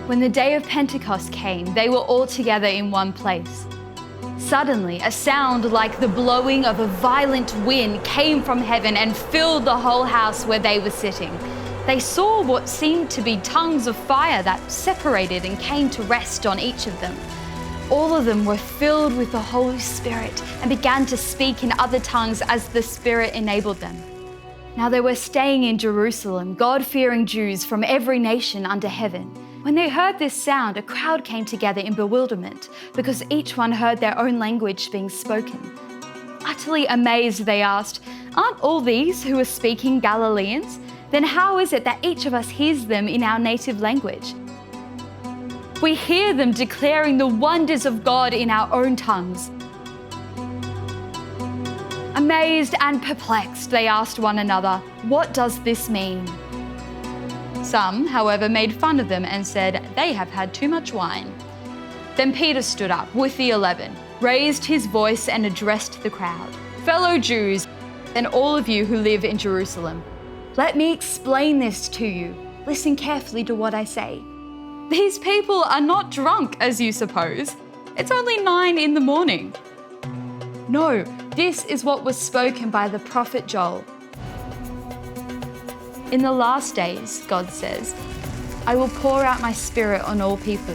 When the day of Pentecost came, they were all together in one place. Suddenly, a sound like the blowing of a violent wind came from heaven and filled the whole house where they were sitting. They saw what seemed to be tongues of fire that separated and came to rest on each of them. All of them were filled with the Holy Spirit and began to speak in other tongues as the Spirit enabled them. Now they were staying in Jerusalem, God-fearing Jews from every nation under heaven. When they heard this sound, a crowd came together in bewilderment because each one heard their own language being spoken. Utterly amazed, they asked, "Aren't all these who are speaking Galileans? Then how is it that each of us hears them in our native language? We hear them declaring the wonders of God in our own tongues." Amazed and perplexed, they asked one another, "What does this mean?" Some, however, made fun of them and said, "They have had too much wine." Then Peter stood up with the 11, raised his voice and addressed the crowd. "Fellow Jews, and all of you who live in Jerusalem, let me explain this to you. Listen carefully to what I say. These people are not drunk, as you suppose. It's only 9 in the morning. No, this is what was spoken by the prophet Joel. In the last days, God says, I will pour out my Spirit on all people.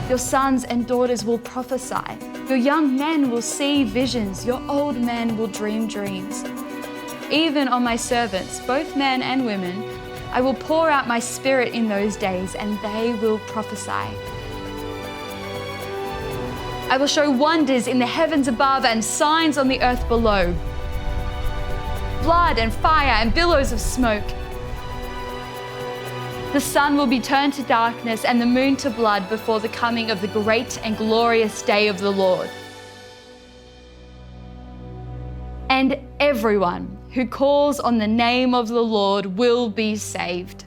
Your sons and daughters will prophesy. Your young men will see visions. Your old men will dream dreams. Even on my servants, both men and women, I will pour out my Spirit in those days, and they will prophesy. I will show wonders in the heavens above and signs on the earth below. Blood and fire and billows of smoke. The sun will be turned to darkness and the moon to blood before the coming of the great and glorious day of the Lord. And everyone who calls on the name of the Lord will be saved."